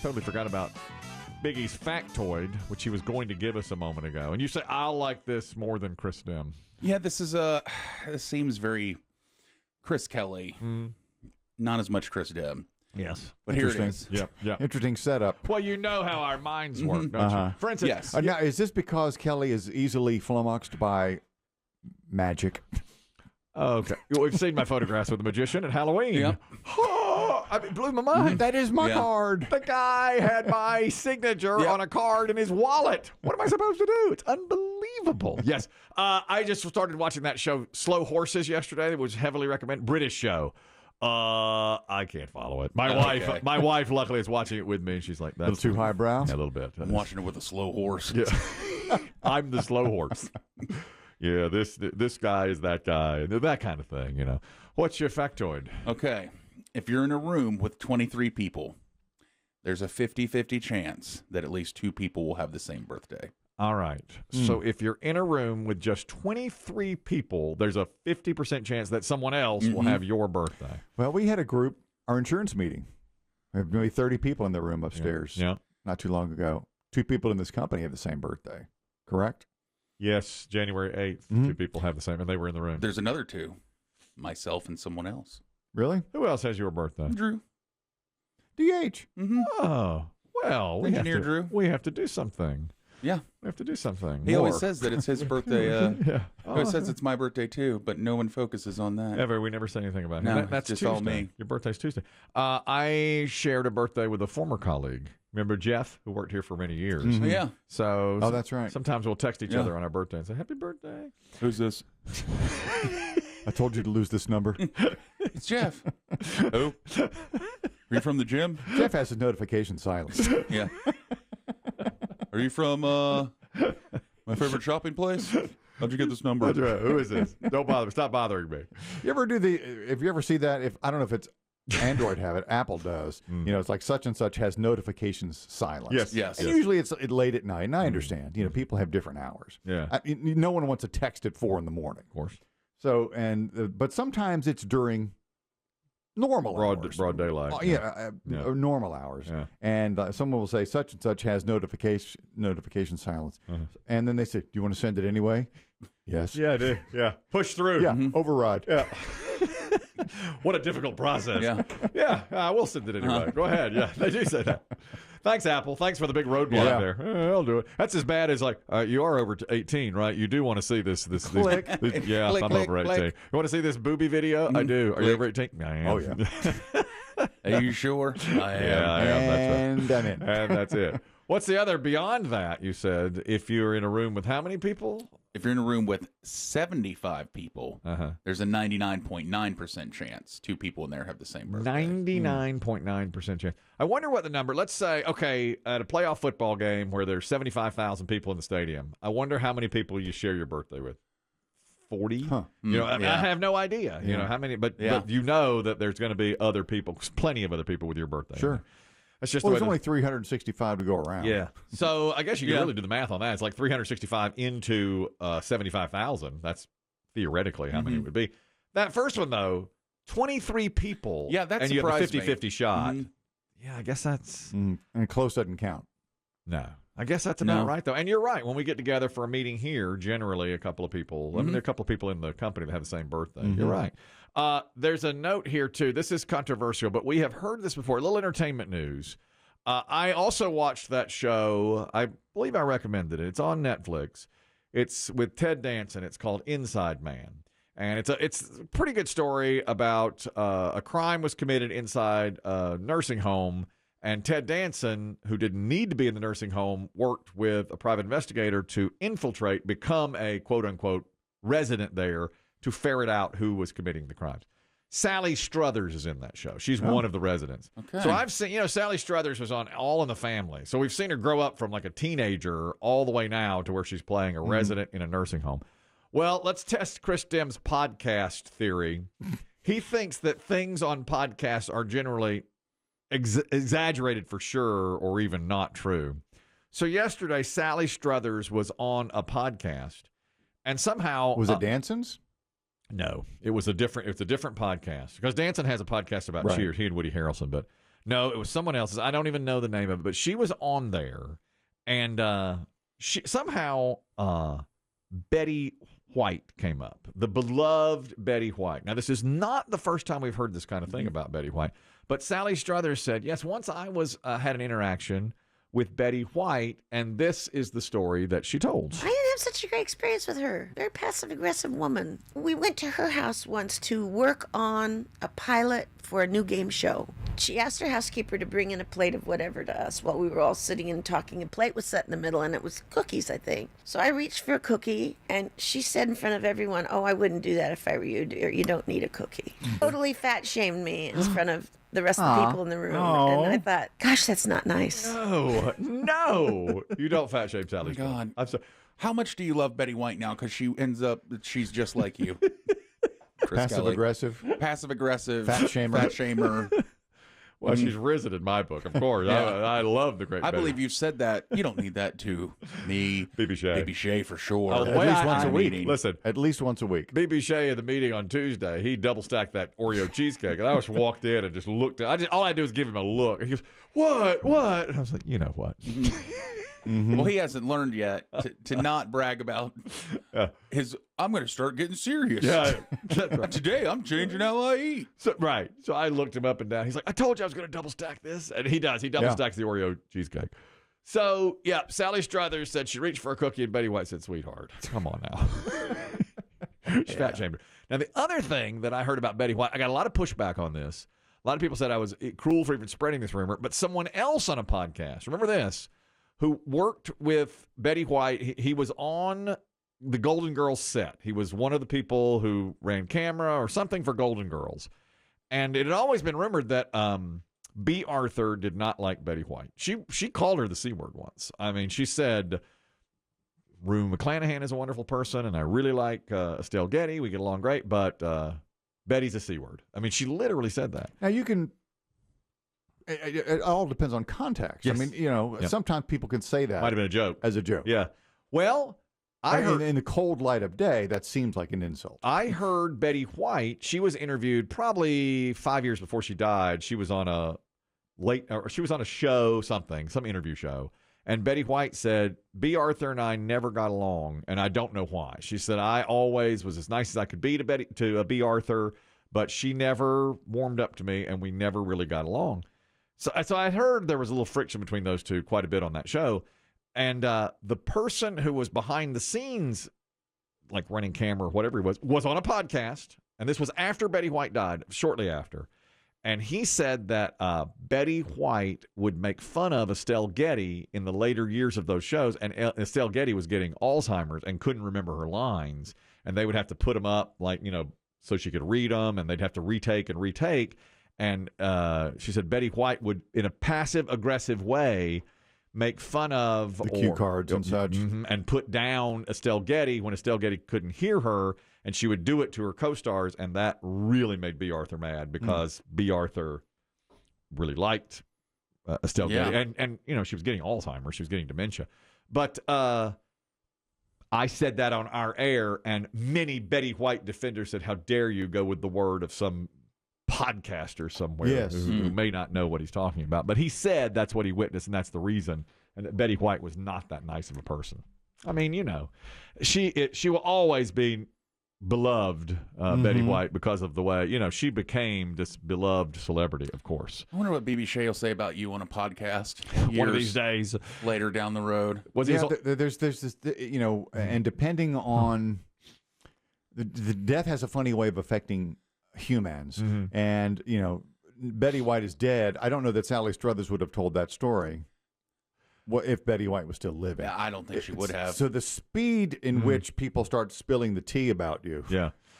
totally forgot about Biggie's factoid, which he was going to give us a moment ago. And you say, I'll like this more than Chris Demm. Yeah, this seems very Chris Kelly. Not as much Chris Demm. Yes. But here it is. Yep. Interesting setup. Well, you know how our minds work, don't you? For instance, Yes. Now, is this because Kelly is easily flummoxed by magic? Okay. We've seen my photographs with the magician at Halloween. Yep. Oh, I mean, blew my mind. That is my card. The guy had my signature on a card in his wallet. What am I supposed to do? It's unbelievable. Yes. I just started watching that show, Slow Horses, yesterday. It was heavily recommended. British show. I can't follow it. My wife, luckily, is watching it with me. And she's like, "That's a little too highbrow." Yeah, a little bit. I'm watching it with a slow horse. Yeah. I'm the slow horse. Yeah, this guy is that guy. That kind of thing, you know. What's your factoid? Okay. If you're in a room with 23 people, there's a 50-50 chance that at least 2 people will have the same birthday. All right. So if you're in a room with just 23 people, there's a 50% chance that someone else will have your birthday. Well, we had a group, our insurance meeting. We have maybe 30 people in the room upstairs. Yeah. Not too long ago. 2 people in this company have the same birthday. Correct? Yes, January 8th. 2 people have the same, and they were in the room. There's another 2, myself and someone else. Really? Who else has your birthday? Drew. DH. Oh, well, Engineer Drew. We have to do something. Yeah. We have to do something. He always says that it's his birthday. Yeah. He always says it's my birthday too, but no one focuses on that. We never say anything about it. No, That's just Tuesday. all me. Your birthday's Tuesday. I shared a birthday with a former colleague. Remember Jeff, who worked here for many years? Yeah. So that's right. Sometimes we'll text each other on our birthday and say, "Happy birthday." Who's this? I told you to lose this number. It's Jeff. Oh. Are you from the gym? Jeff has his notification silenced. Yeah. Are you from my favorite shopping place? How'd you get this number? That's right. Who is this? Don't bother. Stop bothering me. You ever do if you ever see that, I don't know if it's Android have it, Apple does. You know, it's like such and such has notifications silenced. Yes. And usually it's late at night, and I understand. You know, people have different hours. Yeah. No one wants to text at 4 in the morning. Of course. So, but sometimes it's during normal hours. Broad daylight. Normal hours. Yeah. And someone will say such and such has notification silence. And then they say, "Do you want to send it anyway?" Yes. Yeah, I do. Yeah. Push through. Yeah. Override. Yeah. What a difficult process. Yeah. Yeah, we'll send it anyway. Go ahead. Yeah, they do say that. Thanks, Apple. Thanks for the big roadblock there. I'll do it. That's as bad as like, you are over 18, right? You do want to see this. Click. Yeah, Click, I'm click, over 18. click. You want to see this booby video? I do. Are you over 18? I am. Oh, yeah. Are you sure? I am. Yeah, I am. That's right. And I'm in. And that's it. What's the other beyond that? You said if you're in a room with how many people? If you're in a room with 75 people, there's a 99.9% chance 2 people in there have the same birthday. 99.9% chance. I wonder what the number, let's say, okay, at a playoff football game where there's 75,000 people in the stadium, I wonder how many people you share your birthday with. 40? Huh. You know, I have no idea, you know, how many, but you know that there's going to be other people, plenty of other people with your birthday. Sure. That's just there's only 365 to go around. Yeah. So I guess you can really do the math on that. It's like 365 into 75,000. That's theoretically how many it would be. That first one, though, 23 people. Yeah, that and you have a surprised 50-50 shot. Yeah, I guess that's... And close doesn't count. No. I guess that's about right, though. And you're right. When we get together for a meeting here, generally a couple of people, I mean, there are a couple of people in the company that have the same birthday. You're right. There's a note here, too. This is controversial, but we have heard this before. A little entertainment news. I also watched that show. I believe I recommended it. It's on Netflix. It's with Ted Danson. It's called Inside Man. And it's a pretty good story about a crime was committed inside a nursing home. And Ted Danson, who didn't need to be in the nursing home, worked with a private investigator to infiltrate, become a quote-unquote resident there to ferret out who was committing the crimes. Sally Struthers is in that show. She's one of the residents. Okay. So I've seen, Sally Struthers was on All in the Family. So we've seen her grow up from like a teenager all the way now to where she's playing a resident in a nursing home. Well, let's test Chris Demm's podcast theory. He thinks that things on podcasts are generally exaggerated for sure or even not true. So yesterday, Sally Struthers was on a podcast, and somehow was it Danson's? No, it was a different podcast because Danson has a podcast about Cheers. He and Woody Harrelson, but No, it was someone else's. I don't even know the name of it, but she was on there, and she somehow Betty White came up, the beloved Betty White. Now, this is not the first time we've heard this kind of thing about Betty White, but Sally Struthers said, yes, once I had an interaction with Betty White, and this is the story that she told. I didn't have such a great experience with her. Very passive-aggressive woman. We went to her house once to work on a pilot for a new game show. She asked her housekeeper to bring in a plate of whatever to us while we were all sitting and talking. A plate was set in the middle, and it was cookies, I think. So I reached for a cookie, and she said in front of everyone, "Oh, I wouldn't do that if I were you, dear. You don't need a cookie." Totally fat-shamed me in front of the rest of the people in the room. And I thought, gosh, that's not nice. No. You don't fat shame Sally. Oh, my God. I'm sorry. How much do you love Betty White now? Because she's just like you. Passive-aggressive. Passive-aggressive. Fat shamer. Fat shamer. Well, she's risen in my book, of course. Yeah. I love the great I Betty. believe you said that. You don't need that to me. B.B. Shea. B.B. Shea for sure. Oh, At least once a week. Listen, At least once a week. B.B. Shea at the meeting on Tuesday, he double stacked that Oreo cheesecake, and I just walked in and just looked at. All I do is give him a look. And he goes, "What? What?" And I was like, "You know what?" Well, he hasn't learned yet to not brag about his. I'm going to start getting serious. Yeah, that's right. Today I'm changing how I eat. So I looked him up and down. He's like, "I told you I was going to double stack this," and he does. He double stacks the Oreo cheesecake. So yeah, Sally Struthers said she reached for a cookie, and Betty White said, "Sweetheart, come on now." She fat shamed her. Now the other thing that I heard about Betty White, I got a lot of pushback on this. A lot of people said I was cruel for even spreading this rumor, but someone else on a podcast, remember this, who worked with Betty White, he was on the Golden Girls set. He was one of the people who ran camera or something for Golden Girls. And it had always been rumored that B. Arthur did not like Betty White. She called her the C word once. I mean, she said, Rue McClanahan is a wonderful person, and I really like Estelle Getty. We get along great, but Betty's a C word. I mean, she literally said that. Now, you can... It all depends on context. Yes. I mean, sometimes people can say that. Might have been a joke. As a joke. Yeah. Well, I heard... In the cold light of day, that seems like an insult. I heard Betty White, she was interviewed probably 5 years before she died. She was on a show, some interview show. And Betty White said, B. Arthur and I never got along, and I don't know why. She said, I always was as nice as I could be to B. Arthur, but she never warmed up to me, and we never really got along. So I heard there was a little friction between those two quite a bit on that show. And the person who was behind the scenes, like running camera or whatever he was on a podcast. And this was after Betty White died, shortly after. And he said that Betty White would make fun of Estelle Getty in the later years of those shows. And Estelle Getty was getting Alzheimer's and couldn't remember her lines. And they would have to put them up, so she could read them. And they'd have to retake and retake. And she said Betty White would, in a passive-aggressive way, make fun of the cue cards and such, and put down Estelle Getty when Estelle Getty couldn't hear her, and she would do it to her co-stars, and that really made B. Arthur mad because B. Arthur really liked Estelle Getty, and she was getting Alzheimer's, she was getting dementia, but I said that on our air, and many Betty White defenders said, "How dare you go with the word of some podcaster somewhere who may not know what he's talking about." But he said that's what he witnessed, and that's the reason, and that Betty White was not that nice of a person. I mean, she will always be beloved, Betty White, because of the way, she became this beloved celebrity, of course. I wonder what B.B. Shea will say about you on a podcast one of these days later down the road. There's this, and depending on the death has a funny way of affecting humans, and Betty White is dead. I don't know that Sally Struthers would have told that story. What if Betty White was still living? Yeah, I don't think she would have. So the speed in which people start spilling the tea about you,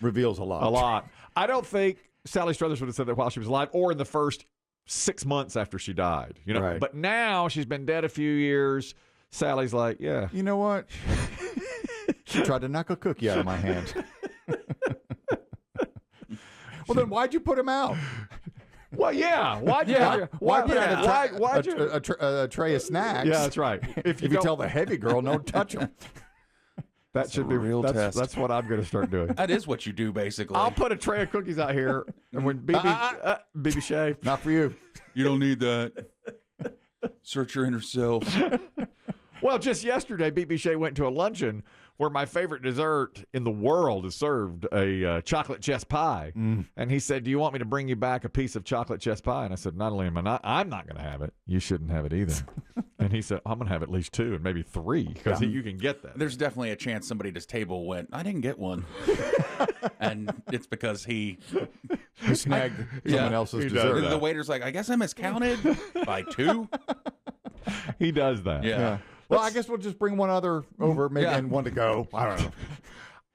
reveals a lot. A lot. I don't think Sally Struthers would have said that while she was alive, or in the first 6 months after she died. Right. But now she's been dead a few years. Sally's like, yeah. You know what? She tried to knock a cookie out of my hand. Well, then why'd you put him out? Well, yeah. Why'd you? Why'd you? A tray of snacks. Yeah, that's right. If you tell the heavy girl, don't touch them. That should be real test. That's what I'm going to start doing. That is what you do, basically. I'll put a tray of cookies out here, and when BB Shay, Not for you. You don't need that. Search your inner self. well, just yesterday, BB Shay went to a luncheon where my favorite dessert in the world is served, a chocolate chess pie. And he said, do you want me to bring you back a piece of chocolate chess pie? And I said, not only am I'm not going to have it, you shouldn't have it either. And he said, I'm going to have at least 2 and maybe 3 because you can get that. There's definitely a chance somebody at his table went, I didn't get one. And it's because he snagged someone else's dessert. The waiter's like, I guess I miscounted by 2. He does that. Yeah. Well, I guess we'll just bring one other over, maybe, and one to go. I don't know.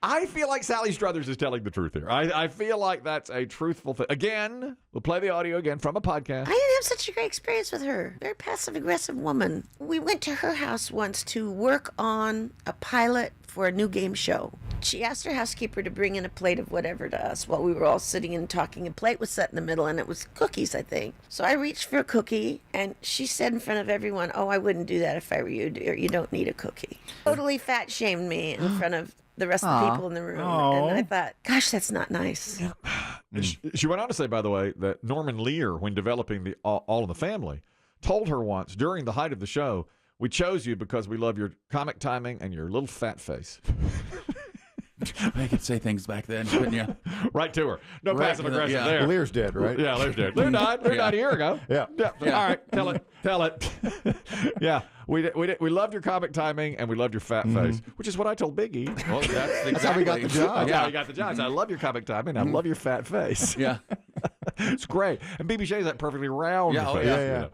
I feel like Sally Struthers is telling the truth here. I feel like that's a truthful thing. Again, we'll play the audio again from a podcast. I didn't have such a great experience with her. Very passive-aggressive woman. We went to her house once to work on a pilot for a new game show. She asked her housekeeper to bring in a plate of whatever to us while we were all sitting and talking. A plate was set in the middle, and it was cookies, I think. So I reached for a cookie, and she said in front of everyone, oh, I wouldn't do that if I were you, dear. You don't need a cookie. Totally fat-shamed me in front of the rest of the people in the room. And I thought, gosh, that's not nice. Yeah. She went on to say, by the way, that Norman Lear, when developing the All in the Family, told her once during the height of the show, we chose you because we love your comic timing and your little fat face. They could say things back then, couldn't you? Right to her. No Right passive aggressive yeah. there. Lear's dead, right? Yeah, Lear's dead. Lear died. Lear died a year ago. Yeah. All right. Tell it. Yeah. We loved your comic timing and we loved your fat face, which is what I told Biggie. Well, that's exactly how we got the job. Yeah, he got the job. So I love your comic timing. I love your fat face. Yeah. It's great. And BB Shay's that perfectly round Yeah, oh, face. yeah. You know.